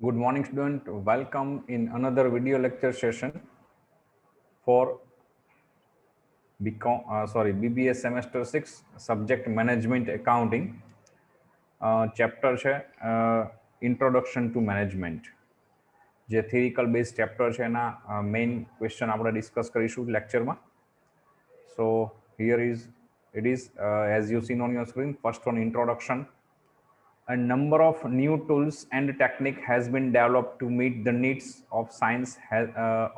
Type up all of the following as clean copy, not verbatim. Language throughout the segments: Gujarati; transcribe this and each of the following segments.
Good morning, student. Welcome in another video lecture session for BBA semester 6 subject management accounting chapter છે introduction to management જે theoretical based chapter છે એના main question આપણે discuss કરીશું lectureમાં. So here is it is as you seen on your screen. First one, introduction. A number of new tools and technique has been developed to meet the needs of science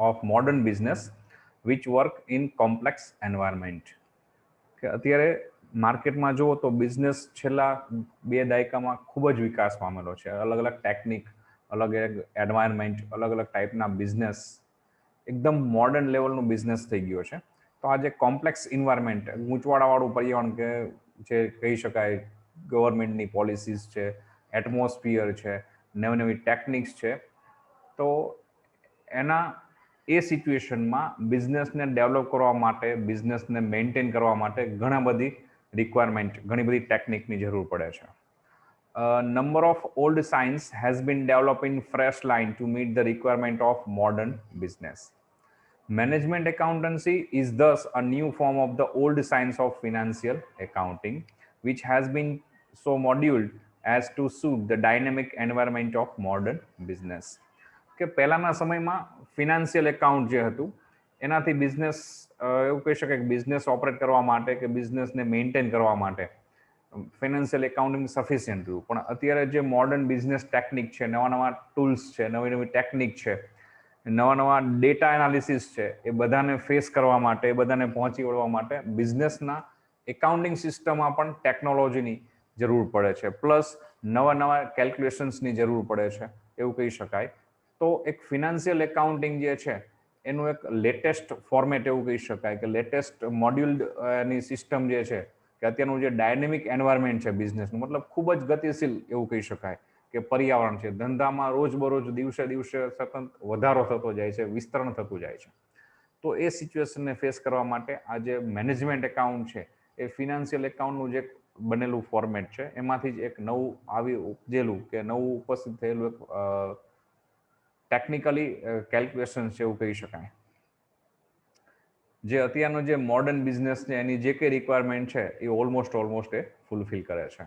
of modern business which work in complex environment. કે અત્યારે માર્કેટમાં જુઓ તો બિઝનેસ છેલ્લા 2 દાયકામાં ખૂબ જ વિકાસ પામેલો છે. અલગ અલગ ટેકનિક, અલગ અલગ એન્વાયરમેન્ટ, અલગ અલગ ટાઈપના બિઝનેસ, એકદમ મોડર્ન લેવલનું બિઝનેસ થઈ ગયો છે. તો આ જે કોમ્પ્લેક્સ ઇન્વાયરમેન્ટ, ગૂંચવાડાવાળું પર્યાવરણ કે જે કહી શકાય, ગવર્મેન્ટની પોલિસીસ છે, એટમોસ્ફિયર છે, નવી નવી ટેકનિક્સ છે, તો એના એ સિચ્યુએશનમાં બિઝનેસને ડેવલપ કરવા માટે, બિઝનેસને મેન્ટેન કરવા માટે ઘણા બધી રિક્વાયરમેન્ટ, ઘણી બધી ટેકનિકની જરૂર પડે છે. Number of old science has been developed in fresh line to meet the requirement of modern business. Management accountancy is thus a new form of the old science of financial accounting, which has been so modeled as to suit the dynamic environment of modern business. કે પહેલાના સમયમાં ફિનાન્શિયલ એકાઉન્ટ જે હતું એનાથી બિઝનેસ, એવું કહી શકાય કે બિઝનેસ ઓપરેટ કરવા માટે કે બિઝનેસને મેન્ટેન કરવા માટે ફિનાન્શિયલ એકાઉન્ટિંગ સફિશિયન્ટ હતું. પણ અત્યારે જે મોડર્ન બિઝનેસ ટેકનિક છે, નવા નવા ટૂલ્સ છે, નવી નવી ટેકનિક છે, નવા નવા ડેટા એનાલિસિસ છે, એ બધાને ફેસ કરવા માટે, એ બધાને પહોંચી વળવા માટે બિઝનેસના એકાઉન્ટિંગ સિસ્ટમમાં પણ ટેકનોલોજીની જરૂર પડે છે, પ્લસ નવા નવા કેલ્ક્યુલેશન્સની જરૂર પડે છે, એવું કહી શકાય. તો એક ફિનાન્શિયલ એકાઉન્ટિંગ જે છે એનું એક લેટેસ્ટ ફોર્મેટ એવું કહી શકાય કે લેટેસ્ટ મોડ્યુલ્ડ ની સિસ્ટમ જે છે, કે અત્યારનું જે ડાયનેમિક એન્વાયરમેન્ટ છે બિઝનેસનું, મતલબ ખૂબ જ ગતિશીલ એવું કહી શકાય કે પર્યાવરણ છે. ધંધામાં રોજબરોજ દિવસે દિવસે સતત વધારો થતો જાય છે, વિસ્તરણ થતું જાય છે. તો એ સિચ્યુએશનને ફેસ કરવા માટે આ જે મેનેજમેન્ટ એકાઉન્ટ છે એ ફિનાન્શિયલ એકાઉન્ટનું જે બનેલું ફોર્મેટ છે એમાંથી જ એક નવું આવી ઉપજેલું કે નવું ઉપસ્થિત થયેલું એક ટેકનિકલી કેલ્ક્યુલેશન છે એવું કહી શકાય. જે અત્યારનો જે મોડર્ન બિઝનેસ છે એની જે કંઈ રિક્વાયરમેન્ટ છે એ ઓલમોસ્ટ એ ફૂલફિલ કરે છે.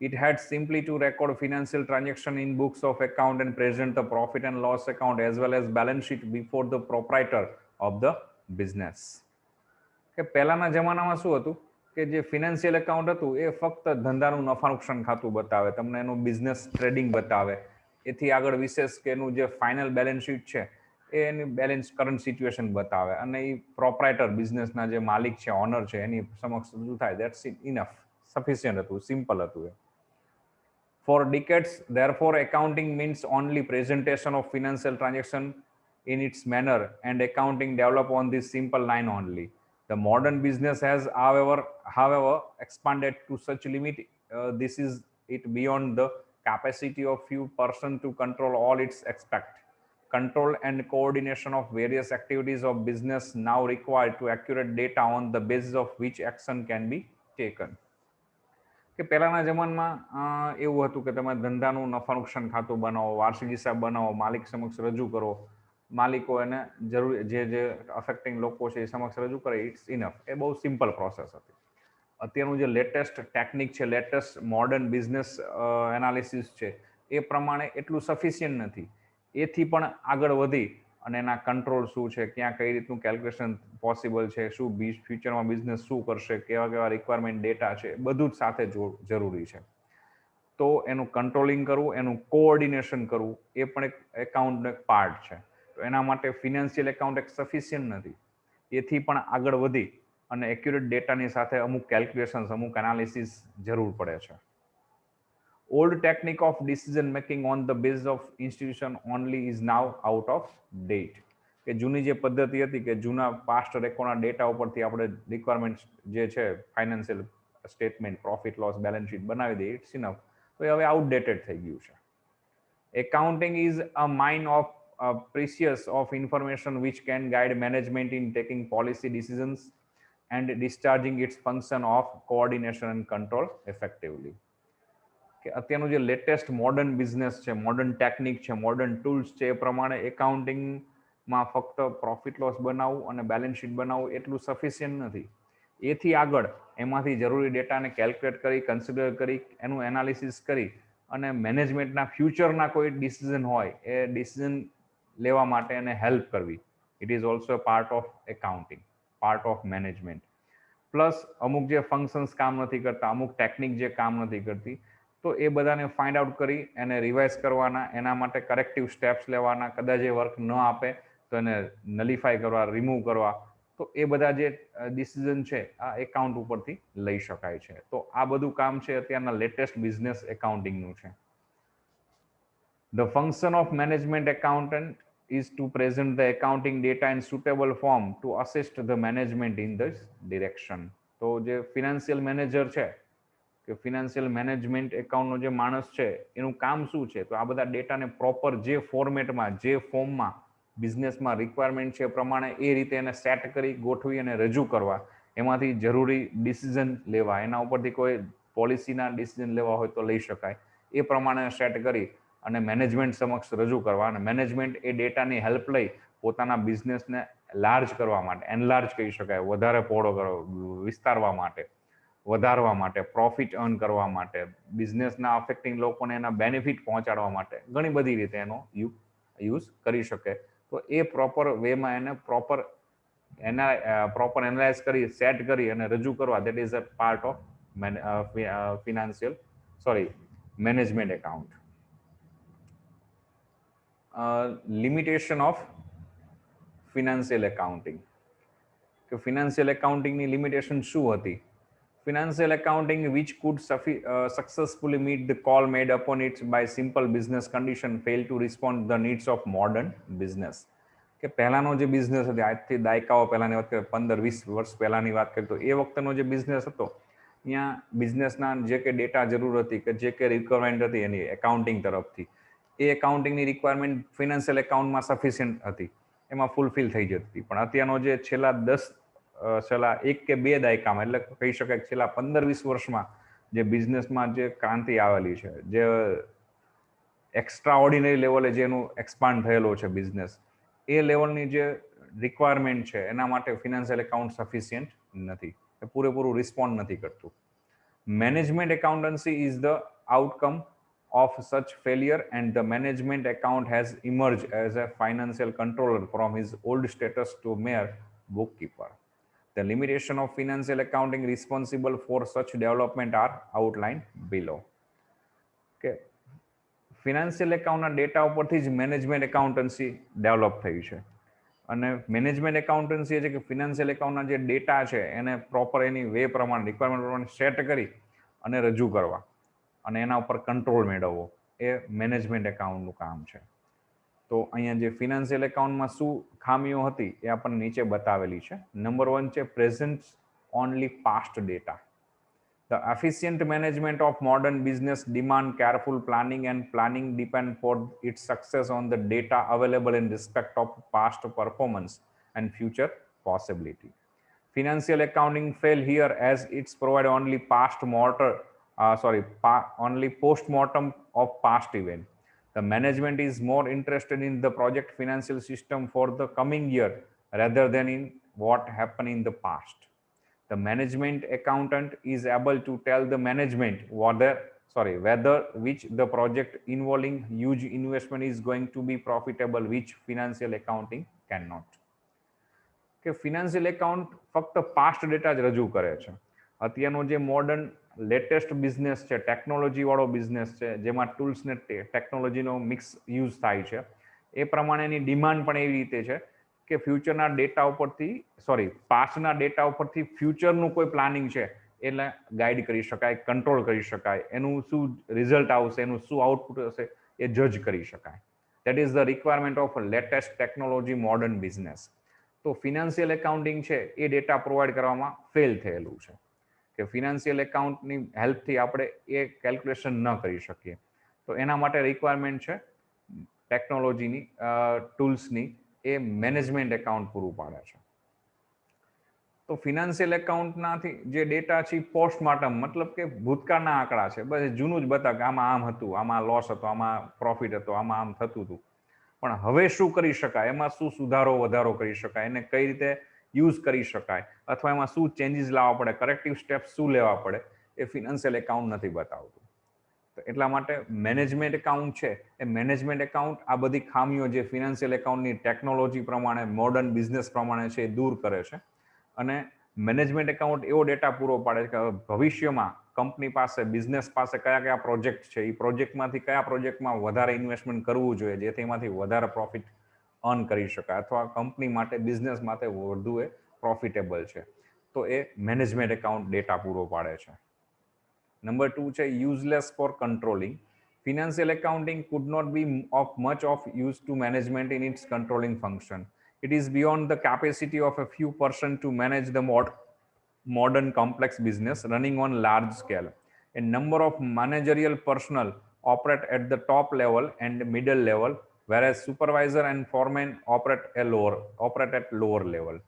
It had simply to record financial transaction in books of account and present the profit and loss account as well as balance sheet before the proprietor of the business. કે પહેલાના જમાનામાં શું હતું કે જે ફિનાન્શિયલ એકાઉન્ટ હતું એ ફક્ત ધંધાનું નફા નુકસાન ખાતું બતાવે, તમને એનું બિઝનેસ ટ્રેડિંગ બતાવે, એથી આગળ વિશેષ કે એનું જે ફાઇનલ બેલેન્સ શીટ છે એ એની બેલેન્સ કરંટ સિચ્યુએશન બતાવે, અને એ પ્રોપરાઇટર બિઝનેસના જે માલિક છે, ઓનર છે, એની સમક્ષ રજૂ થાય. દેટ્સ ઇનફ, સફિશિયન્ટ હતું, સિમ્પલ હતું એ. For decades, therefore, accounting means only presentation of financial transaction in its manner, and accounting develop on this simple line only. The modern business has, however, expanded to such limit. This is it beyond the capacity of few person to control all its aspect. Control and coordination of various activities of business now require to accurate data on the basis of which action can be taken. કે પહેલાના જમાનામાં એવું હતું કે તમે ધંધાનું નફા નુકસાન ખાતું બનાવો, વાર્ષિક હિસાબ બનાવો, માલિક સમક્ષ રજૂ કરો, માલિકો એને જરૂર જે અફેક્ટિંગ લોકો છે એ સમક્ષ રજૂ કરે, ઇટ્સ ઇનફ. એ બહુ સિમ્પલ પ્રોસેસ હતી. અત્યારનું જે લેટેસ્ટ ટેકનિક છે, લેટેસ્ટ મોડર્ન બિઝનેસ એનાલિસિસ છે, એ પ્રમાણે એટલું સફિશિયન્ટ નથી. એથી પણ આગળ વધી અને એના કંટ્રોલ શું છે, ક્યાં કઈ રીતનું કેલ્ક્યુલેશન પોસિબલ છે, શું ફ્યુચરમાં બિઝનેસ શું કરશે, કેવા કેવા રિક્વાયરમેન્ટ ડેટા છે, બધું જ સાથે જરૂરી છે. તો એનું કંટ્રોલિંગ કરવું, એનું કોઓર્ડિનેશન કરવું, એ પણ એક એકાઉન્ટનો એક પાર્ટ છે. તો એના માટે ફિનાન્શિયલ એકાઉન્ટ એક સફિશિયન્ટ નથી. એથી પણ આગળ વધી અને એક્યુરેટ ડેટાની સાથે અમુક કેલ્ક્યુલેશન્સ, અમુક એનાલિસિસ જરૂર પડે છે. Old technique of decision making on the basis of institution only is now out of date. કે જૂની જે પદ્ધતિ હતી કે જૂના પાસ્ટ રેકોર્ડના ડેટા ઉપરથી આપણે રિક્વાયરમેન્ટ જે છે financial statement, profit loss balance sheet બનાવી દઈએ, ઇટ્સ ઇનફ. તો એ હવે આઉટડેટેડ થઈ ગયું છે. Accounting is a mine of precious of information which can guide management in taking policy decisions and discharging its function of coordination and control effectively. કે અત્યારનું જે લેટેસ્ટ મોડર્ન બિઝનેસ છે, મોડર્ન ટેકનિક છે, મોડર્ન ટૂલ્સ છે, એ પ્રમાણે એકાઉન્ટિંગમાં ફક્ત પ્રોફિટ લોસ બનાવવું અને બેલેન્સ શીટ બનાવવું એટલું સફિશિયન્ટ નથી. એથી આગળ એમાંથી જરૂરી ડેટાને કેલ્ક્યુલેટ કરી, કન્સિડર કરી, એનું એનાલિસિસ કરી અને મેનેજમેન્ટના ફ્યુચરના કોઈ ડિસિઝન હોય એ ડિસિઝન લેવા માટે એને હેલ્પ કરવી. It is also part of accounting, part of management. Plus અમુક જે ફંક્શન્સ કામ નથી કરતા, અમુક ટેકનિક જે કામ નથી કરતી, તો એ બધાને ફાઇન્ડ આઉટ કરી એને રિવાઇઝ કરવાના, એના માટે કરેક્ટિવ સ્ટેપ્સ લેવાના. કદાચ એ વર્ક ન આપે તો એને નલિફાય કરવા, રિમૂવ કરવા. તો એ બધા જે ડિસિઝન છે આ એકાઉન્ટ ઉપરથી લઈ શકાય છે. તો આ બધું કામ છે અત્યારના લેટેસ્ટ બિઝનેસ એકાઉન્ટિંગનું છે. The function of management accountant is to present the accounting data in suitable form to assist the management in this direction. તો જે ફિનાન્શિયલ મેનેજર છે કે ફિનાન્શિયલ મેનેજમેન્ટ એકાઉન્ટનો જે માણસ છે એનું કામ શું છે? તો આ બધા ડેટાને પ્રોપર જે ફોર્મેટમાં, જે ફોર્મમાં બિઝનેસમાં રિક્વાયરમેન્ટ છે એ પ્રમાણે એ રીતે એને સેટ કરી, ગોઠવી અને રજૂ કરવા. એમાંથી જરૂરી ડિસિઝન લેવા, એના ઉપરથી કોઈ પોલિસીના ડિસિઝન લેવા હોય તો લઈ શકાય. એ પ્રમાણે સેટ કરી અને મેનેજમેન્ટ સમક્ષ રજૂ કરવા. અને મેનેજમેન્ટ એ ડેટાની હેલ્પ લઈ પોતાના બિઝનેસને લાર્જ કરવા માટે, એનલાર્જ કહી શકાય, વધારે પહોળો વિસ્તારવા માટે, વધારવા માટે, પ્રોફિટ અર્ન કરવા માટે, બિઝનેસના અફેક્ટિંગ લોકોને એના બેનિફિટ પહોંચાડવા માટે ઘણી બધી રીતે એનો યુઝ કરી શકે. તો એ પ્રોપર વેમાં એને પ્રોપર એનાલાઇઝ કરી, સેટ કરી અને રજૂ કરવા, that is a part of financial management account. Limitation of financial accounting, કે ફિનાન્શિયલ એકાઉન્ટિંગની લિમિટેશન શું હતી? Financial accounting which could successfully meet the call made upon it by simple business condition fail to respond the needs of modern business. કે પહેલાનો જે બિઝનેસ હતો, આજથી દાયકાઓ પહેલાની વાત કરીએ, 15-20 વર્ષ પહેલાની વાત કરીએ, તો એ વખતનો જે બિઝનેસ હતો ત્યાં બિઝનેસના જે કે ડેટા જરૂર હતી, કે જે કે રિક્વાયરમેન્ટ હતી એની એકાઉન્ટિંગ તરફથી, એ એકાઉન્ટિંગની રિક્વાયરમેન્ટ ફિનાન્શિયલ એકાઉન્ટમાં સફિશિયન્ટ હતી, એમાં ફૂલફિલ થઈ જતી હતી. પણ અત્યારનો જે છેલ્લા 1 કે 2 દાયકામાં, એટલે કહી શકાય કે છેલ્લા 15-20 વર્ષમાં જે બિઝનેસમાં જે ક્રાંતિ આવેલી છે, જે એક્સ્ટ્રા ઓર્ડિનરી લેવલે જેનું એક્સપાન્ડ થયેલો છે બિઝનેસ, એ લેવલની જે રિક્વાયરમેન્ટ છે એના માટે ફિનાન્શિયલ એકાઉન્ટ સફિશિયન્ટ નથી, એ પૂરેપૂરું રિસ્પોન્ડ નથી કરતું. Management accountancy is the outcome of such failure, and the management account has emerged as a financial controller from his old status to mere bookkeeper. The limitation of financial accounting responsible for such development are outlined below. કે ફિનાન્શિયલ એકાઉન્ટના ડેટા ઉપરથી જ મેનેજમેન્ટ એકાઉન્ટન્સી ડેવલપ થઈ છે. અને મેનેજમેન્ટ એકાઉન્ટન્સી એ છે કે ફિનાન્શિયલ એકાઉન્ટના જે ડેટા છે એને પ્રોપર એની વે પ્રમાણે, રિક્વાયરમેન્ટ પ્રમાણે સેટ કરી અને રજૂ કરવા અને એના ઉપર કંટ્રોલ મેળવવો, એ મેનેજમેન્ટ એકાઉન્ટનું કામ છે. તો અહીંયા જે ફિનાન્શિયલ એકાઉન્ટમાં શું ખામીઓ હતી એ આપણને નીચે બતાવેલી છે. નંબર 1 છે present only past data. The efficient management of modern business demand careful planning, and planning depend for its success on the data available in respect of past performance and future possibility. Financial accounting fail here as it's provide only only post-mortem of past event. The management is more interested in the project financial system for the coming year rather than in what happened in the past. The management accountant is able to tell the management whether which the project involving huge investment is going to be profitable, which financial accounting cannot. કે ફિનાન્શિયલ એકાઉન્ટ ફક્ત પાસ્ટ ડેટા જ રજૂ કરે છે. અત્યારનો જે મોડર્ન લેટેસ્ટ બિઝનેસ છે, ટેકનોલોજી વાળો બિઝનેસ છે, જેમાં ટૂલ્સ ને ટેકનોલોજીનો મિક્સ યુઝ થાય છે, એ પ્રમાણેની ડિમાન્ડ પણ એવી રીતે છે કે ફ્યુચરના ડેટા ઉપરથી પાસ્ટના ડેટા ઉપરથી ફ્યુચરનું કોઈ પ્લાનિંગ છે એટલે ગાઈડ કરી શકાય, કંટ્રોલ કરી શકાય, એનું શું રિઝલ્ટ આવશે, એનું શું આઉટપુટ હશે એ જજ કરી શકાય. That is the requirement of latest technology modern business. તો ફિનાન્શિયલ એકાઉન્ટિંગ છે એ ડેટા પ્રોવાઈડ કરવામાં ફેલ થયેલું છે, કે ફિનાન્શિયલ એકાઉન્ટની હેલ્પથી આપણે એ કેલ્ક્યુલેશન ન કરી શકીએ. તો એના માટે રિક્વાયરમેન્ટ છે ટેકનોલોજીની, ટૂલ્સની, એ મેનેજમેન્ટ એકાઉન્ટ પૂરું પાડે છે. તો તો ફિનાન્શિયલ એકાઉન્ટનાથી જે ડેટા છે પોસ્ટમોર્ટમ મતલબ કે ભૂતકાળના આંકડા છે, બસ જૂનું જ બતાવે કે આમાં આમ હતું, આમાં લોસ હતો, આમાં પ્રોફિટ હતો, આમાં આમ થતું હતું. પણ હવે શું કરી શકાય, એમાં શું સુધારો વધારો કરી શકાય, એને કઈ રીતે યુઝ કરી શકાય, અથવા એમાં શું ચેન્જીસ લાવવા પડે, કરેક્ટિવ સ્ટેપ્સ શું લેવા પડે, એ ફિનાન્શિયલ એકાઉન્ટ નથી બતાવતું. તો એટલા માટે મેનેજમેન્ટ એકાઉન્ટ છે એ મેનેજમેન્ટ એકાઉન્ટ આ બધી ખામીઓ જે ફિનાન્શિયલ એકાઉન્ટની ટેકનોલોજી પ્રમાણે, મોડર્ન બિઝનેસ પ્રમાણે છે એ દૂર કરે છે. અને મેનેજમેન્ટ એકાઉન્ટ એવો ડેટા પૂરો પાડે છે કે ભવિષ્યમાં કંપની પાસે, બિઝનેસ પાસે કયા કયા પ્રોજેક્ટ છે, એ પ્રોજેક્ટમાંથી કયા પ્રોજેક્ટમાં વધારે ઇન્વેસ્ટમેન્ટ કરવું જોઈએ જેથી એમાંથી વધારે પ્રોફિટ અર્ન કરી શકાય, અથવા કંપની માટે, બિઝનેસ માટે વધુ એ પ્રોફિટેબલ છે. તો એ મેનેજમેન્ટ એકાઉન્ટ ડેટા પૂરો પાડે છે. નંબર 2 છે useless for controlling. Financial accounting could not be of much of use to management in its controlling function. It is beyond the capacity of a few persons to manage the modern complex business running on large scale. A number of managerial personnel operate at the top level and middle level, whereas supervisor and foremen operate at lower level.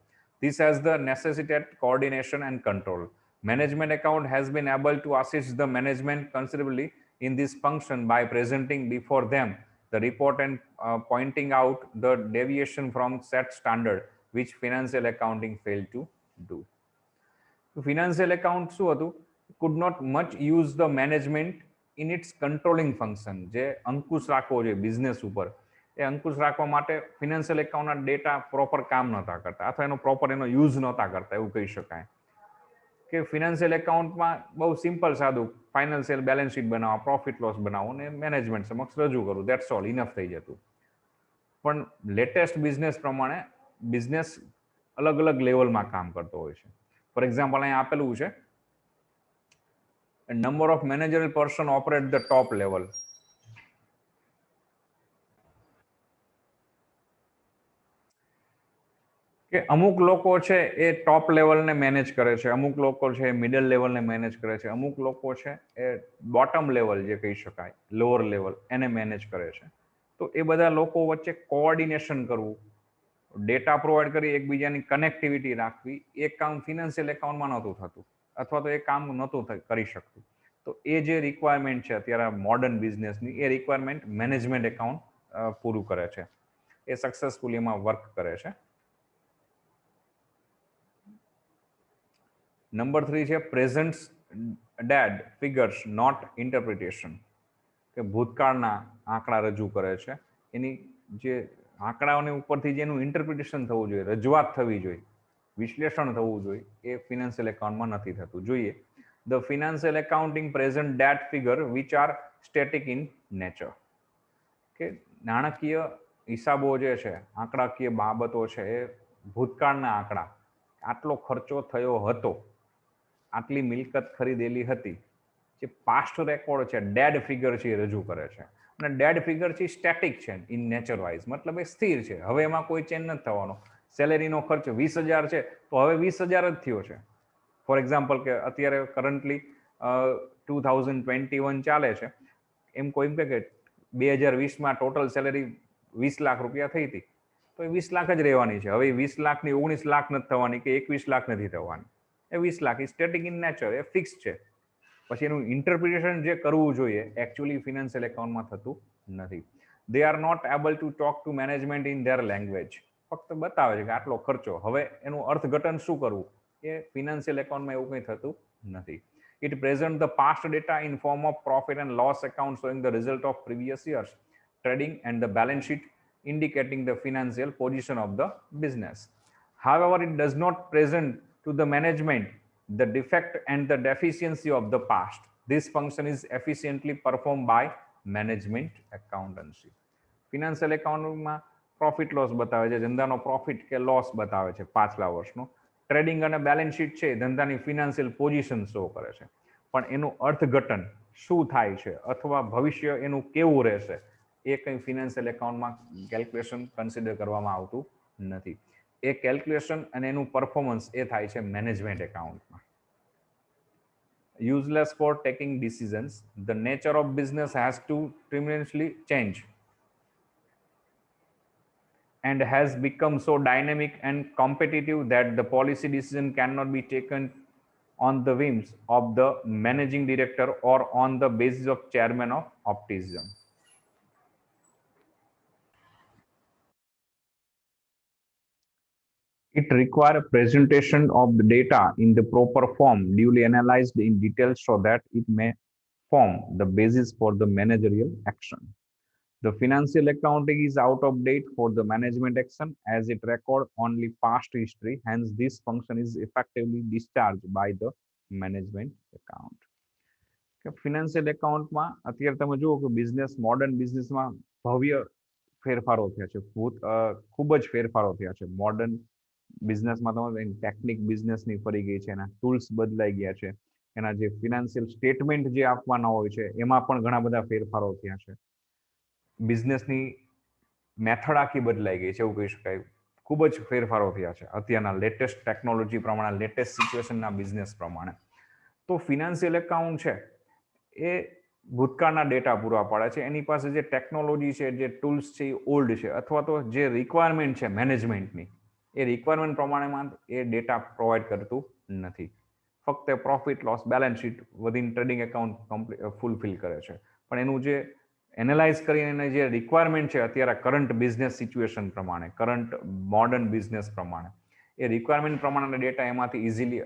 This has the necessitated coordination and control. Management account has been able to assist the management considerably in this function by presenting before them the report and pointing out the deviation from set standard which financial accounting failed to do. Financial account શું હતું, could not much use the management in its controlling function. જે અંકુશ રાખવો જોઈએ બિઝનેસ ઉપર, એ અંકુશ રાખવા માટે ફિનાન્શિયલ એકાઉન્ટના ડેટા પ્રોપર કામ નહોતા કરતા, અથવા એનો પ્રોપર એનો યુઝ નહોતા કરતા, એવું કહી શકાય. કે ફિનાન્શિયલ એકાઉન્ટમાં બહુ સિમ્પલ સાદું ફાઇનાન્શિયલ બેલેન્સ શીટ બનાવવા, પ્રોફિટ લોસ બનાવો અને મેનેજમેન્ટ સમક્ષ રજૂ કરું, દેટ્સ ઓલ, ઇનફ થઈ જતું. પણ લેટેસ્ટ બિઝનેસ પ્રમાણે બિઝનેસ અલગ અલગ લેવલમાં કામ કરતો હોય છે. ફોર એક્ઝામ્પલ અહીંયા આપેલું છે, number of managerial person operate the top level. કે અમુક લોકો છે એ ટોપ લેવલને મેનેજ કરે છે, અમુક લોકો છે એ મિડલ લેવલને મેનેજ કરે છે, અમુક લોકો છે એ બોટમ લેવલ જે કહી શકાય, લોઅર લેવલ, એને મેનેજ કરે છે. તો એ બધા લોકો વચ્ચે કોઓર્ડિનેશન કરવું, ડેટા પ્રોવાઈડ કરી એકબીજાની કનેક્ટિવિટી રાખવી, એ કામ ફિનાન્શિયલ એકાઉન્ટમાં નહોતું થતું, અથવા તો એ કામ નહોતું કરી શકતું. તો એ જે રિક્વાયરમેન્ટ છે અત્યારે મોડર્ન બિઝનેસની, એ રિક્વાયરમેન્ટ મેનેજમેન્ટ એકાઉન્ટ પૂરું કરે છે, એ સક્સેસફુલી એમાં વર્ક કરે છે. નંબર 3 છે present dead figures not interpretation. કે ભૂતકાળના આંકડા રજૂ કરે છે, એની જે આંકડાઓની ઉપરથી જેનું ઇન્ટરપ્રિટેશન થવું જોઈએ, રજૂઆત થવી જોઈએ, વિશ્લેષણ થવું જોઈએ, એ ફિનાન્શિયલ એકાઉન્ટમાં નથી થતું. જોઈએ the financial accounting present date figure which are static in nature. કે નાણાકીય હિસાબો જે છે, આંકડાકીય બાબતો છે, એ ભૂતકાળના આંકડા, આટલો ખર્ચો થયો હતો, આટલી મિલકત ખરીદેલી હતી, જે પાસ્ટ રેકોર્ડ છે, ડેડ ફિગર છે એ રજૂ કરે છે. અને ડેડ ફિગર છે સ્ટેટિક છે ઇન નેચર વાઇઝ, મતલબ એ સ્થિર છે, હવે એમાં કોઈ ચેન્જ નથી થવાનો. સેલેરીનો ખર્ચ 20,000 છે તો હવે 20,000 જ થયો છે. ફોર એક્ઝામ્પલ કે અત્યારે કરન્ટલી 2021 ચાલે છે, એમ કોઈ એમ કે 2020માં ટોટલ સેલેરી 20 લાખ રૂપિયા થઈ હતી, તો એ 20 લાખ જ રહેવાની છે. હવે 20 લાખની 19 લાખ નથી થવાની કે 21 લાખ નથી થવાની, એ 20 લાખ એ સ્ટેટિક ઇન નેચર, એ ફિક્સ છે. પછી એનું ઇન્ટરપ્રિટેશન જે કરવું જોઈએ એકચ્યુઅલી ફિનાન્શિયલ એકાઉન્ટમાં થતું નથી. They are not able to talk to management in their language. ફક્ત બતાવે છે કે આટલો ખર્ચો, હવે એનું અર્થઘટન શું કરવું, એ ફિનાન્શિયલ એકાઉન્ટમાં એવું કંઈ થતું નથી. It presents the past data in form of profit and loss account showing the result of previous years trading and the balance sheet indicating the financial position of the business. However, it does not present to the management the defect and the deficiency of the past. This function is efficiently performed by management accountancy. Financial એકાઉન્ટમાં પ્રોફિટ લોસ બતાવે છે, ધંધાનો પ્રોફિટ કે લોસ બતાવે છે પાછલા વર્ષનો. ટ્રેડિંગ અને બેલેન્સ શીટ છે ધંધાની ફિનાન્શિયલ પોઝિશન શો કરે છે, પણ એનું અર્થઘટન શું થાય છે અથવા ભવિષ્ય એનું કેવું રહેશે, એ કંઈ ફિનાન્શિયલ એકાઉન્ટમાં કેલ્ક્યુલેશન કન્સિડર કરવામાં આવતું નથી. એ કેલ્ક્યુલેશન અને એનું પરફોર્મન્સ એ થાય છે મેનેજમેન્ટ એકાઉન્ટમાં. Useless for taking decisions. The nature of business has to tremendously change and has become so dynamic and competitive that the policy decision cannot be taken on the whims of the managing director or on the basis of chairman of optimism. It requires presentation of the data in the proper form, duly analyzed in detail so that it may form the basis for the managerial action. The financial accounting is out of date for the management action as it records only past history. Hence, this function is effectively discharged by the management account. Financial એકાઉન્ટમાં અત્યારે તમે જુઓ કે બિઝનેસ મોડર્ન બિઝનેસમાં ભવ્ય ફેરફારો થયા છે. ખૂબ જ ફેરફારો થયા છે. મોડર્ન બિઝનેસમાં તમારે ટેકનિક બિઝનેસની ફરી ગઈ છે, એના ટૂલ્સ બદલાઈ ગયા છે, એના જે ફિનાન્શિયલ સ્ટેટમેન્ટ જે આપવાના હોય છે એમાં પણ ઘણા બધા ફેરફારો થયા છે. બિઝનેસની મેથડ આખી બદલાઈ ગઈ છે એવું કહી શકાય. ખૂબ જ ફેરફારો થયા છે અત્યારના લેટેસ્ટ ટેકનોલોજી પ્રમાણે, લેટેસ્ટ સિચ્યુએશનના બિઝનેસ પ્રમાણે. તો ફિનાન્શિયલ એકાઉન્ટ છે એ ભૂતકાળના ડેટા પૂરા પાડે છે. એની પાસે જે ટેકનોલોજી છે, જે ટૂલ્સ છે એ ઓલ્ડ છે, અથવા તો જે રિક્વાયરમેન્ટ છે મેનેજમેન્ટની એ રિક્વાયરમેન્ટ પ્રમાણેમાં એ ડેટા પ્રોવાઈડ કરતું નથી. ફક્ત profit loss balance sheet within trading account fulfil કરે છે. પણ એનું જે એનાલાઇઝ કરીને જે રિક્વાયરમેન્ટ છે અત્યારે કરંટ બિઝનેસ સિચ્યુએશન પ્રમાણે, કરંટ મોડર્ન બિઝનેસ પ્રમાણે, એ રિક્વાયરમેન્ટ પ્રમાણેના ડેટા એમાંથી ઇઝીલી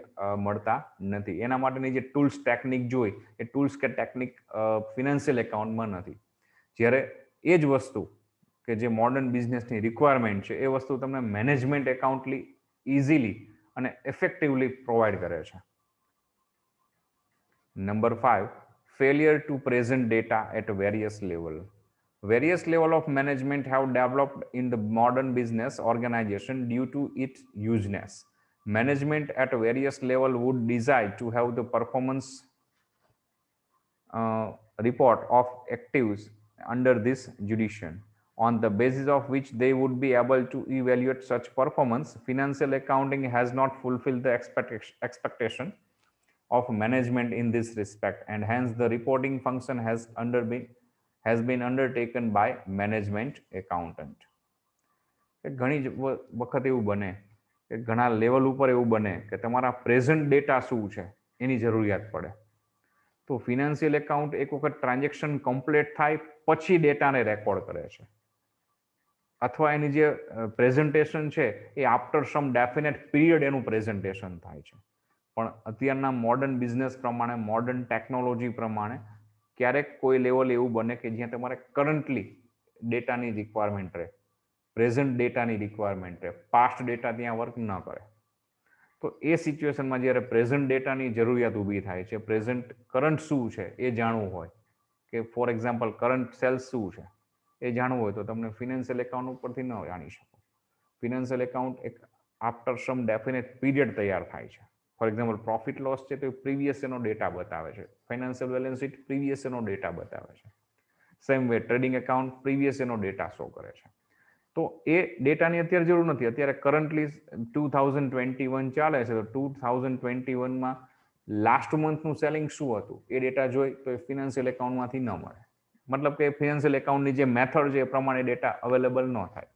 મળતા નથી. એના માટેની જે ટૂલ્સ ટેકનિક જોઈ એ ટૂલ્સ કે ટેકનિક ફિનાન્શિયલ એકાઉન્ટમાં નથી. જ્યારે એ જ વસ્તુ કે જે મોડર્ન બિઝનેસની રિક્વાયરમેન્ટ છે એ વસ્તુ તમને મેનેજમેન્ટ એકાઉન્ટલી ઇઝીલી અને ઇફેક્ટિવલી પ્રોવાઈડ કરે છે. Number 5, failure to present data at various level. Various level of management have developed in the modern business organization due to its useness. Management at various level would desire to have the performance report of actives under this jurisdiction, on the basis of which they would be able to evaluate such performance. Financial accounting has not fulfilled the expectation of management in this respect, and hence the reporting function has been undertaken by management accountant. ઘણી વખત એવું બને કે ઘણા લેવલ ઉપર એવું બને કે તમારા પ્રેઝન્ટ ડેટા શું છે એની જરૂરિયાત પડે. તો ફિનાન્શિયલ એકાઉન્ટ એક વખત ટ્રાન્ઝેક્શન કમ્પ્લીટ થાય પછી ડેટાને રેકોર્ડ કરે છે, અથવા એની જે પ્રેઝન્ટેશન છે એ આફ્ટર સમ ડેફિનેટ પીરિયડ એનું પ્રેઝન્ટેશન થાય છે. પણ અત્યારના મોડર્ન બિઝનેસ પ્રમાણે, મોડર્ન ટેકનોલોજી પ્રમાણે ક્યારેક કોઈ લેવલ એવું બને કે જ્યાં તમારે કરન્ટલી ડેટાની રિક્વાયરમેન્ટ રહે, પ્રેઝન્ટ ડેટાની રિક્વાયરમેન્ટ રહે, પાસ્ટ ડેટા ત્યાં વર્ક ન કરે. તો એ સિચ્યુએશનમાં જ્યારે પ્રેઝન્ટ ડેટાની જરૂરિયાત ઊભી થાય છે, પ્રેઝન્ટ કરંટ શું છે એ જાણવું હોય, કે ફોર એક્ઝામ્પલ કરંટ સેલ્સ શું છે એ જાણવું હોય તો તમને ફિનાન્શિયલ એકાઉન્ટ ઉપરથી ન જાણી શકો. ફિનાન્શિયલ એકાઉન્ટ એક આફ્ટર સમ ડેફિનેટ પીરિયડ તૈયાર થાય છે. ફોર એક્ઝામ્પલ પ્રોફિટ લોસ છે તો પ્રીવિયસ એનો ડેટા બતાવે છે, ફાઇનાન્શિયલ બેલેન્સ શીટ પ્રીવિયસ એનો ડેટા બતાવે છે. Same way trading account previous એનો ડેટા શો કરે છે. તો એ ડેટાની અત્યારે જરૂર નથી. અત્યારે કરન્ટલી 2021 ચાલે છે, તો 2021માં લાસ્ટ મંથનું સેલિંગ શું હતું એ ડેટા જોઈ તો એ ફિનાન્શિયલ એકાઉન્ટમાંથી ન મળે. મતલબ કે ફિનાન્શિયલ એકાઉન્ટની જે મેથડ છે એ પ્રમાણે ડેટા અવેલેબલ ન થાય.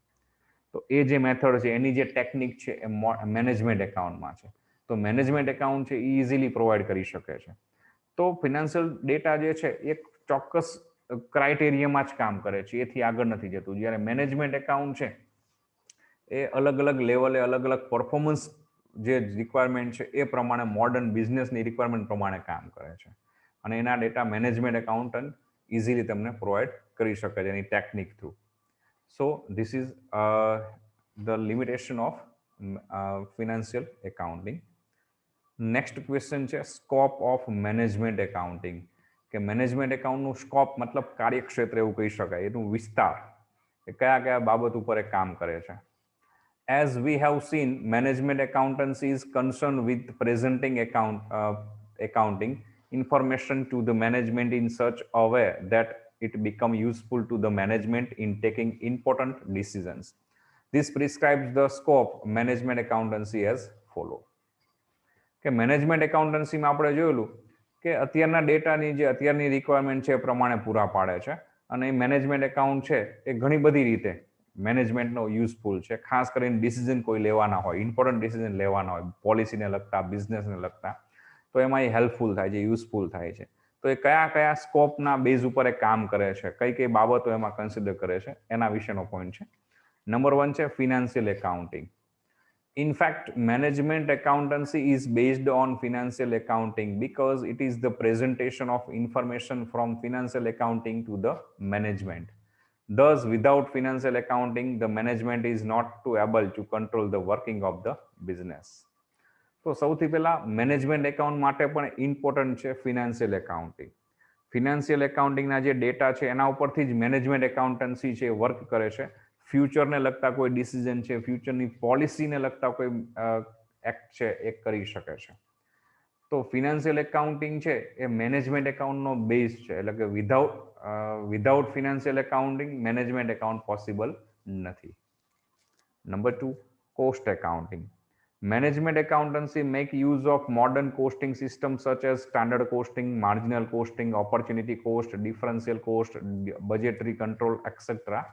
તો એ જે મેથડ છે, એની જે ટેકનિક છે એ મેનેજમેન્ટ એકાઉન્ટમાં છે. તો મેનેજમેન્ટ એકાઉન્ટ છે એ ઇઝીલી પ્રોવાઈડ કરી શકે છે. તો ફિનાન્શિયલ ડેટા જે છે એક ચોક્કસ ક્રાઇટેરિયામાં જ કામ કરે છે, એથી આગળ નથી જતું. જ્યારે મેનેજમેન્ટ એકાઉન્ટ છે એ અલગ અલગ લેવલે અલગ અલગ પરફોર્મન્સ જે રિક્વાયરમેન્ટ છે એ પ્રમાણે મોડર્ન બિઝનેસની રિક્વાયરમેન્ટ પ્રમાણે કામ કરે છે, અને એના ડેટા મેનેજમેન્ટ એકાઉન્ટન્ટ ઇઝીલી તમને પ્રોવાઈડ કરી શકે છે એની technique through. So this is the limitation of financial accounting. Next question છે સ્કોપ ઓફ મેનેજમેન્ટ એકાઉન્ટિંગ, કે મેનેજમેન્ટ એકાઉન્ટનું સ્કોપ મતલબ કાર્યક્ષેત્ર એવું કહી શકાય, એનું વિસ્તાર એ કયા કયા બાબત ઉપર એ કામ કરે છે. As we have seen, management accountancy is concerned with presenting accounting information to the management in such a way that it become useful to the management in taking important decisions. This prescribes the scope of management accountancy as follow. કે મેનેજમેન્ટ એકાઉન્ટન્સીમાં આપણે જોયેલું કે અત્યારના ડેટાની જે અત્યારની રિક્વાયરમેન્ટ છે એ પ્રમાણે પૂરા પાડે છે, અને એ મેનેજમેન્ટ એકાઉન્ટ છે એ ઘણી બધી રીતે મેનેજમેન્ટનો યુઝફુલ છે, ખાસ કરીને ડિસિઝન કોઈ લેવાના હોય, ઇમ્પોર્ટન્ટ ડિસિઝન લેવાના હોય પોલિસીને લગતા, બિઝનેસને લગતા, તો એમાં એ હેલ્પફુલ થાય છે, યુઝફુલ થાય છે. તો એ કયા કયા સ્કોપના બેઝ ઉપર એ કામ કરે છે, કઈ કઈ બાબતો એમાં કન્સિડર કરે છે, એના વિશેનો પોઈન્ટ છે. નંબર 1 છે financial accounting. In fact, management accountancy is based on financial accounting because it is the presentation of information from financial accounting to the management. Thus, without financial accounting, the management is not too able to control the working of the business. તો સૌથી પહેલા મેનેજમેન્ટ એકાઉન્ટ માટે પણ ઇમ્પોર્ટન્ટ છે ફિનાન્શિયલ એકાઉન્ટિંગ. ફિનાન્શિયલ એકાઉન્ટિંગના જે ડેટા છે એના ઉપરથી જ મેનેજમેન્ટ એકાઉન્ટન્સી છે વર્ક કરે છે. ફ્યુચરને લગતા કોઈ ડિસિઝન છે, ફ્યુચરની પોલિસીને લગતા કોઈ એક્ટ છે એ કરી શકે છે. તો ફિનાન્શિયલ એકાઉન્ટિંગ છે એ મેનેજમેન્ટ એકાઉન્ટનો બેઝ છે, એટલે કે without financial accounting management account possible નથી. Number 2, cost accounting. Management accountancy make use of modern costing systems such as standard costing, marginal costing, opportunity cost, differential cost, budgetary control, etc.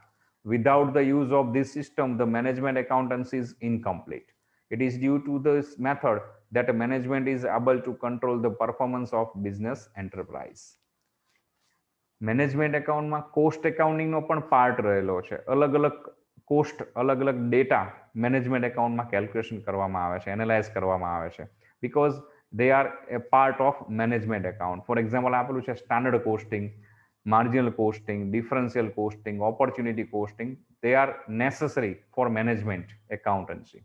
Without the use of this system, the management accountancy is incomplete. It is due to this method that management is able to control the performance of business enterprise. Management એકાઉન્ટમાં કોસ્ટ એકાઉન્ટિંગનો પણ પાર્ટ રહેલો છે. અલગ અલગ કોસ્ટ, અલગ અલગ ડેટા મેનેજમેન્ટ એકાઉન્ટમાં કેલ્ક્યુલેશન કરવામાં આવે છે, એનાલાઇઝ કરવામાં આવે છે, because they are A part of management account. For example આપેલું છે standard costing, marginal costing, differential costing, opportunity costing. They are necessary for management accountancy.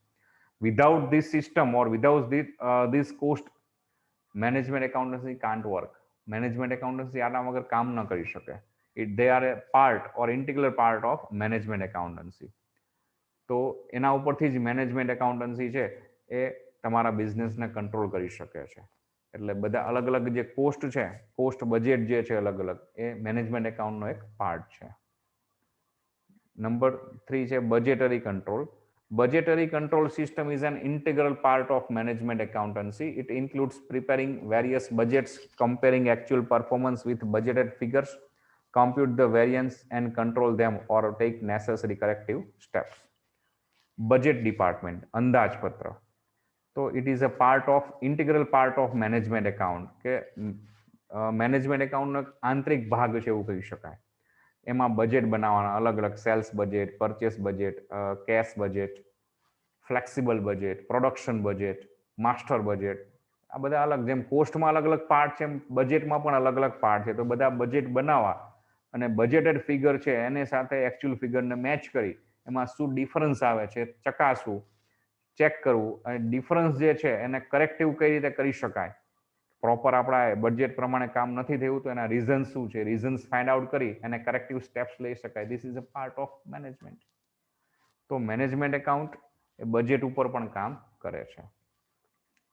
Without this system or without this cost, management accountancy can't work. Management accountancy આના વગર કામ ન કરી શકે. They are A part or integral part of management accountancy. તો એના ઉપરથી જ મેનેજમેન્ટ એકાઉન્ટન્સી છે એ તમારા બિઝનેસને કંટ્રોલ કરી શકે છે. એટલે બધા અલગ અલગ જે કોસ્ટ છે, કોસ્ટ બજેટ જે છે અલગ અલગ, એ મેનેજમેન્ટ એકાઉન્ટનો એક પાર્ટ છે. નંબર 3 છે budgetary control. Budgetary control system is an integral part of management accountancy. It includes preparing various budgets, comparing actual performance with budgeted figures, compute the variance and control them or take necessary corrective steps. Budget department, અંદાજપત્ર. તો it is a part of, integral part of management account, કે મેનેજમેન્ટ એકાઉન્ટનો એક આંતરિક ભાગ છે એવું કહી શકાય. એમાં બજેટ બનાવવાના, અલગ અલગ sales budget, purchase budget, cash budget, flexible budget, production budget, master budget, આ બધા અલગ, જેમ કોસ્ટમાં અલગ અલગ પાર્ટ છે એમ બજેટમાં પણ અલગ અલગ પાર્ટ છે. તો બધા બજેટ બનાવવા અને બજેટેડ ફિગર છે એને સાથે એકચ્યુઅલ ફિગરને મેચ કરી એમાં શું ડિફરન્સ આવે છે ચકાસવું, ચેક કરવું, અને ડિફરન્સ જે છે એને કરેક્ટિવ કઈ રીતે કરી શકાય, પ્રોપર આપણા બજેટ પ્રમાણે કામ નથી થયું તો એના રીઝન્સ શું છે, રીઝન્સ ફાઇન્ડ આઉટ કરી અને કરેક્ટિવ સ્ટેપ્સ લઈ શકાય. This is a part of management. તો મેનેજમેન્ટ એકાઉન્ટ એ બજેટ ઉપર પણ કામ કરે છે.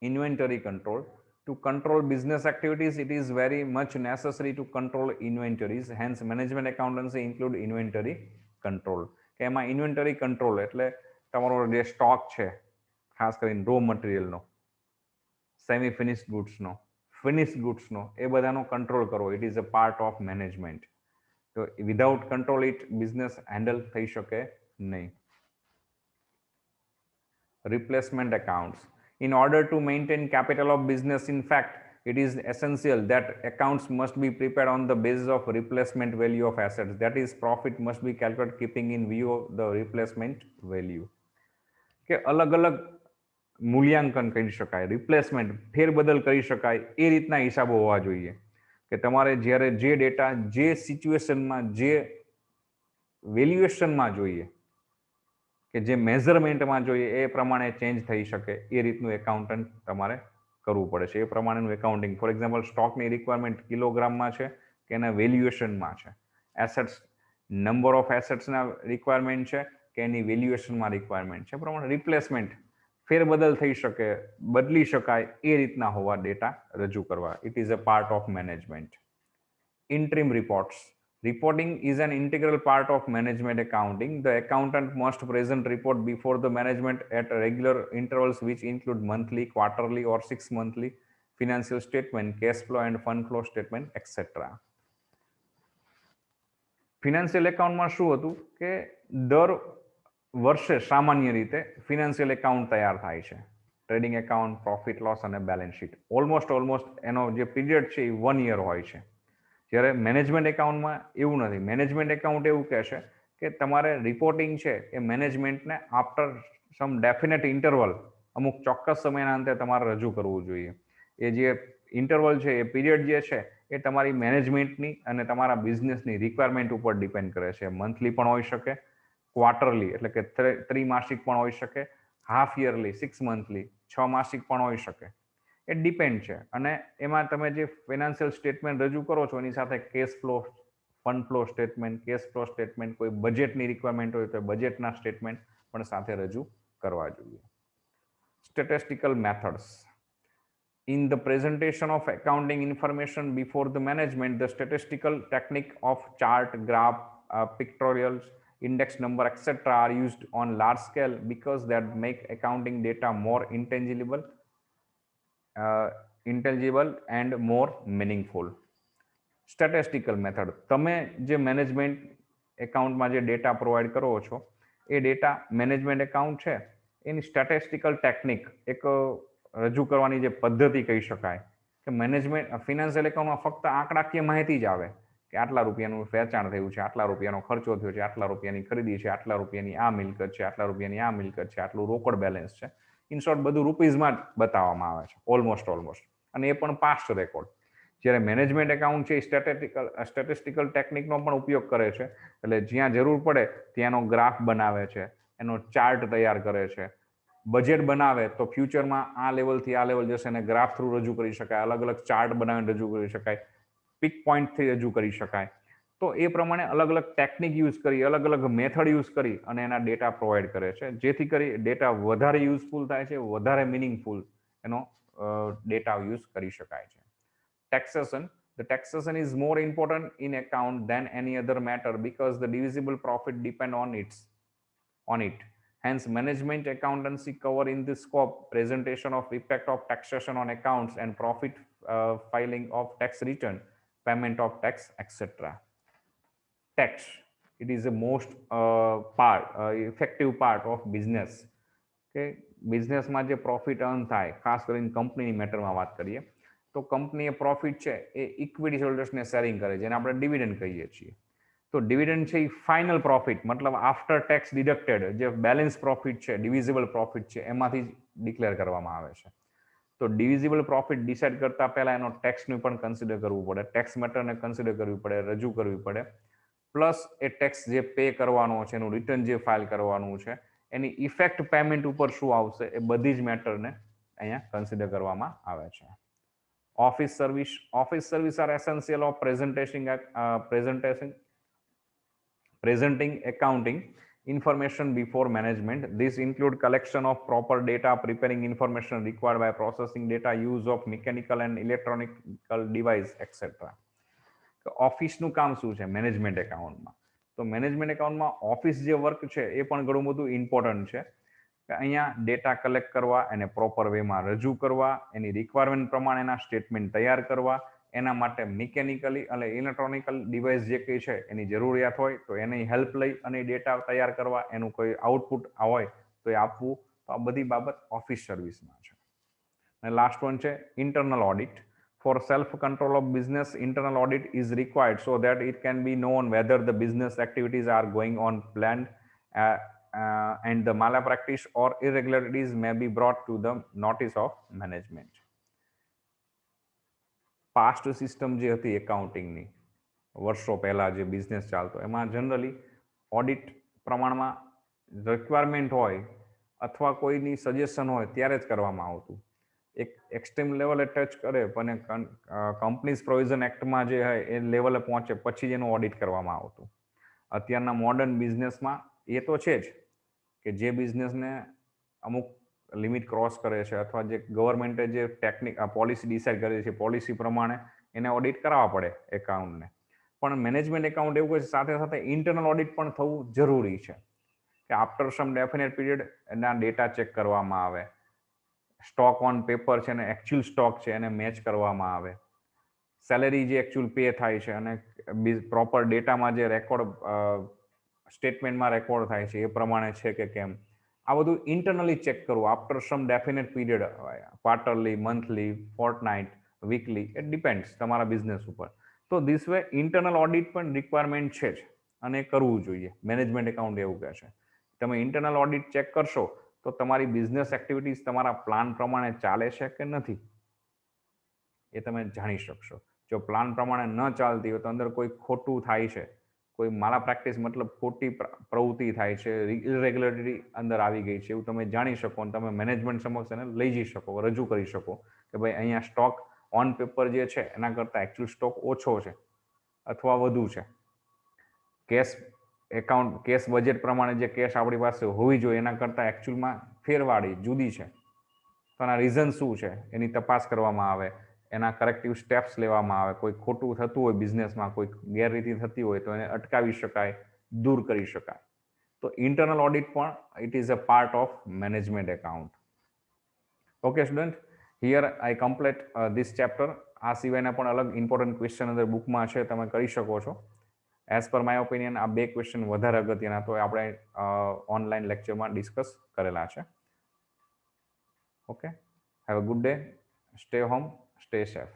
Inventory control. To control business activities, it is very much necessary to control inventories. Hence, management accountancy include inventory control. કે એમાં ઇન્વેન્ટરી કંટ્રોલ એટલે તમારો જે સ્ટોક છે, ખાસ કરીને રો મટીરિયલનો, સેમી ફિનિશ્ડ ગુડ્સનો, ફિનિશ્ડ ગુડ્સનો, એ બધાનો કંટ્રોલ કરવો. It is a part of management. તો without control it business handle થઈ શકે નહીં. Replacement accounts. In order to maintain capital of business, in fact, it is essential that accounts must be prepared on the basis of replacement value of assets. That is, profit must be calculated keeping in view of the replacement value. કે અલગ અલગ મૂલ્યાંકન કરી શકાય, રિપ્લેસમેન્ટ, ફેરબદલ કરી શકાય, એ રીતના હિસાબો હોવા જોઈએ કે તમારે જ્યારે જે ડેટા જે સિચ્યુએશનમાં જે વેલ્યુએશનમાં જોઈએ કે જે મેઝરમેન્ટમાં જોઈએ એ પ્રમાણે ચેન્જ થઈ શકે, એ રીતનું એકાઉન્ટન્ટ તમારે કરવું પડે છે. એ પ્રમાણેનું એકાઉન્ટિંગ. ફોર એક્ઝામ્પલ, સ્ટોકની રિક્વાયરમેન્ટ કિલોગ્રામમાં છે કે એના વેલ્યુએશનમાં છે, એસેટ્સ, નંબર ઓફ એસેટ્સના રિક્વાયરમેન્ટ છે કે એની વેલ્યુએશનમાં રિક્વાયરમેન્ટ છે, એ પ્રમાણે રિપ્લેસમેન્ટ, ફેરબદલ થઈ શકે, બદલી શકાય, એ રીતના હોવા ડેટા રજૂ કરવા. It is a part of management. Interim reports. Reporting is an integral part of management accounting. The accountant must present report before the management at regular intervals, which include monthly, quarterly, or 6 monthly financial statement, cash flow and fund flow statement, etc. Financial એકાઉન્ટમાં શું હતું કે દર વર્ષે સામાન્ય રીતે ફિનાન્શિયલ એકાઉન્ટ તૈયાર થાય છે. ટ્રેડિંગ એકાઉન્ટ, પ્રોફિટ લોસ અને બેલેન્સ શીટ. ઓલમોસ્ટ એનો જે પીરિયડ છે એ 1 યર હોય છે. જ્યારે મેનેજમેન્ટ એકાઉન્ટમાં એવું નથી. મેનેજમેન્ટ એકાઉન્ટ એવું કહે છે કે તમારે રિપોર્ટિંગ છે એ મેનેજમેન્ટને આફ્ટર સમ ડેફિનેટ ઇન્ટરવલ અમુક ચોક્કસ સમયના અંતે તમારે રજૂ કરવું જોઈએ. એ જે ઇન્ટરવલ છે એ પીરિયડ જે છે એ તમારી મેનેજમેન્ટની અને તમારા બિઝનેસની રિક્વાયરમેન્ટ ઉપર ડિપેન્ડ કરે છે. મંથલી પણ હોઈ શકે, ક્વાર્ટરલી એટલે કે ત્રિમાસિક પણ હોઈ શકે, હાફ યરલી, 6 મંથલી, 6 માસિક પણ હોઈ શકે. એ ડિપેન્ડ છે. અને એમાં તમે જે ફિનાન્શિયલ સ્ટેટમેન્ટ રજૂ કરો છો એની સાથે cash flow, fund flow statement, cash flow statement, કોઈ બજેટની રિક્વાયરમેન્ટ હોય તો બજેટના સ્ટેટમેન્ટ પણ સાથે રજૂ કરવા જોઈએ. Statistical methods. In the presentation of accounting information before the management, the statistical technique of chart, graph, pictorials, index number, etc. are used on large scale because that make accounting data more intelligible and more meaningful. Statistical method. તમે જે મેનેજમેન્ટ એકાઉન્ટમાં જે ડેટા પ્રોવાઈડ કરો છો એ ડેટા મેનેજમેન્ટ એકાઉન્ટ છે એની સ્ટેટિસ્ટિકલ ટેકનિક એક રજૂ કરવાની જે પદ્ધતિ કહી શકાય કે મેનેજમેન્ટ ફિનાન્શિયલ એકાઉન્ટમાં ફક્ત આંકડાકીય માહિતી જ આવે કે આટલા રૂપિયાનું વેચાણ થયું છે, આટલા રૂપિયાનો ખર્ચો થયો છે, આટલા રૂપિયાની ખરીદી છે, આટલા રૂપિયાની આ મિલકત છે, આટલા રૂપિયાની આ મિલકત છે, આટલું રોકડ બેલેન્સ છે. ઇન શોર્ટ બધું રૂપીઝમાં જ બતાવવામાં આવે છે ઓલમોસ્ટ. અને એ પણ પાસ્ટ રેકોર્ડ. જ્યારે મેનેજમેન્ટ એકાઉન્ટ છે એ સ્ટેટિસ્ટિકલ ટેકનિકનો પણ ઉપયોગ કરે છે. એટલે જ્યાં જરૂર પડે ત્યાંનો ગ્રાફ બનાવે છે, એનો ચાર્ટ તૈયાર કરે છે, બજેટ બનાવે તો ફ્યુચરમાં આ લેવલથી આ લેવલ જશે અને ગ્રાફ થ્રુ રજૂ કરી શકાય, અલગ અલગ ચાર્ટ બનાવીને રજૂ કરી શકાય, પિક પોઈન્ટથી રજૂ કરી શકાય. તો એ પ્રમાણે અલગ અલગ ટેકનિક યુઝ કરી, અલગ અલગ મેથડ યુઝ કરી અને એના ડેટા પ્રોવાઈડ કરે છે, જેથી કરી ડેટા વધારે યુઝફુલ થાય છે, વધારે મિનિંગફુલ એનો ડેટા યુઝ કરી શકાય છે. Taxation. The taxation is more important in account than any other matter because the divisible profit depend on it. Hence, management accountancy cover in this scope presentation of effect of taxation on accounts and profit, filing of tax return, payment of tax, etc. Tax. It is the most effective part of business. કે બિઝનેસમાં જે પ્રોફિટ અર્ન થાય, ખાસ કરીને કંપનીની મેટરમાં વાત કરીએ તો કંપની એ પ્રોફિટ છે એ ઇક્વિટી હોલ્ડર્સને શેરિંગ કરે, જેને આપણે ડિવિડન્ડ કહીએ છીએ. તો ડિવિડન્ડ છે એ ફાઇનલ પ્રોફિટ, મતલબ આફ્ટર ટેક્સ ડિડક્ટેડ જે બેલેન્સ પ્રોફિટ છે, ડિવિઝિબલ પ્રોફિટ છે, એમાંથી જ ડિક્લેર કરવામાં આવે છે. તો ડિવિઝિબલ પ્રોફિટ ડિસાઇડ કરતા પહેલા એનો ટેક્સનું પણ કન્સિડર કરવું પડે, ટેક્સ મેટરને કન્સિડર કરવી પડે, રજૂ કરવી પડે, પ્લસ એ ટેક્સ જે પે કરવાનો છે, એનું રિટર્ન જે ફાઇલ કરવાનું છે, એની ઇફેક્ટ પેમેન્ટ ઉપર શું આવશે, એ બધી જ મેટરને અહીંયા કન્સિડર કરવામાં આવે છે. Office service are essential of presenting accounting information before management. This include collection of proper data, preparing information required by processing data, use of mechanical and electronical device, etc. ઓફિસનું કામ શું છે મેનેજમેન્ટ એકાઉન્ટમાં? તો મેનેજમેન્ટ એકાઉન્ટમાં ઓફિસ જે વર્ક છે એ પણ ઘણું બધું ઇમ્પોર્ટન્ટ છે. કે અહીંયા ડેટા કલેક્ટ કરવા, એને પ્રોપર વેમાં રજૂ કરવા, એની રિક્વાયરમેન્ટ પ્રમાણેના સ્ટેટમેન્ટ તૈયાર કરવા, એના માટે મિકેનિકલી અને ઇલેક્ટ્રોનિકલ ડિવાઇસ જે કંઈ છે એની જરૂરિયાત હોય તો એની હેલ્પ લઈ અને ડેટા તૈયાર કરવા, એનું કોઈ આઉટપુટ હોય તો એ આપવું. તો આ બધી બાબત ઓફિસ સર્વિસમાં છે. અને લાસ્ટ વન છે internal audit. For self-control of business, internal audit is required so that it can be known whether the business activities are going on planned and the malpractice or irregularities may be brought to the notice of management. Past system જે હતી એકાઉન્ટિંગની, વર્ષો પહેલા જે બિઝનેસ ચાલતો, એમાં જનરલી ઓડિટ પ્રમાણમાં રિક્વાયરમેન્ટ હોય અથવા કોઈની સજેશન હોય ત્યારે જ કરવામાં આવતું. એક એક્સ્ટ્રીમ લેવલે ટચ કરે પણ કંપનીઝ પ્રોવિઝન એક્ટમાં જે હોય એ લેવલે પહોંચે પછી જ એનું ઓડિટ કરવામાં આવતું. અત્યારના મોડર્ન બિઝનેસમાં એ તો છે જ કે જે બિઝનેસને અમુક લિમિટ ક્રોસ કરે છે અથવા જે ગવર્મેન્ટે જે પોલિસી ડિસાઇડ કરી છે પોલિસી પ્રમાણે એને ઓડિટ કરાવવા પડે એકાઉન્ટને. પણ મેનેજમેન્ટ એકાઉન્ટ એવું છે સાથે સાથે ઇન્ટરનલ ઓડિટ પણ થવું જરૂરી છે કે આફ્ટર સમ ડેફિનેટ પીરિયડ એના ડેટા ચેક કરવામાં આવે, સ્ટોક ઓન પેપર છે અને એકચ્યુઅલ સ્ટોક છે એને મેચ કરવામાં આવે, સેલેરી જે એકચ્યુઅલ પે થાય છે અને પ્રોપર ડેટામાં જે રેકોર્ડ સ્ટેટમેન્ટમાં રેકોર્ડ થાય છે એ પ્રમાણે છે કે કેમ, આ બધું ઇન્ટરનલી ચેક કરવું after some definite period, quarterly, monthly, Fortnite, weekly, it depends તમારા બિઝનેસ ઉપર. તો ધીસ વે ઇન્ટરનલ ઓડિટ પણ રિક્વાયરમેન્ટ છે જ અને કરવું જોઈએ. મેનેજમેન્ટ એકાઉન્ટ એવું કહે છે. તમે ઇન્ટરનલ ઓડિટ ચેક કરશો તો તમારી બિઝનેસ એક્ટિવિટીઝ તમારા પ્લાન પ્રમાણે ચાલે છે કે નથી એ તમે જાણી શકશો. જો પ્લાન પ્રમાણે ન ચાલતી હોય તો અંદર કોઈ ખોટું થાય છે, કોઈ માલા પ્રેક્ટિસ મતલબ ખોટી પ્રવૃત્તિ થાય છે, ઇરેગ્યુલરિટી અંદર આવી ગઈ છે એવું તમે જાણી શકો અને તમે મેનેજમેન્ટ સમક્ષ એને લઈ જઈ શકો, રજૂ કરી શકો કે ભાઈ અહીંયા સ્ટોક ઓન પેપર જે છે એના કરતાં એકચ્યુઅલ સ્ટોક ઓછો છે અથવા વધુ છે. કેશ એકાઉન્ટ, કેશ બજેટ પ્રમાણે જે કેશ આપણી પાસે હોવી જોઈએ એના કરતાં એકચ્યુઅલમાં ફેરવાળી જુદી છે. તો આના રીઝન શું છે એની તપાસ કરવામાં આવે, એના કરેક્ટિવ સ્ટેપ્સ લેવામાં આવે. કોઈ ખોટું થતું હોય બિઝનેસમાં, કોઈ ગેરરીતિ થતી હોય તો એને અટકાવી શકાય, દૂર કરી શકાય. તો ઇન્ટરનલ ઓડિટ પણ it is a part of management account. Okay student, here I complete this chapter. આ સિવાયના પણ અલગ ઇમ્પોર્ટન્ટ ક્વેશ્ચન અંદર બુકમાં છે, તમે કરી શકો છો. એઝ પર માય ઓપિનિયન આ 2 ક્વેશ્ચન વધારે અગત્યના તો આપણે ઓનલાઈન લેક્ચરમાં ડિસ્કસ કરેલા છે. Okay, have a good day, stay home, stay safe.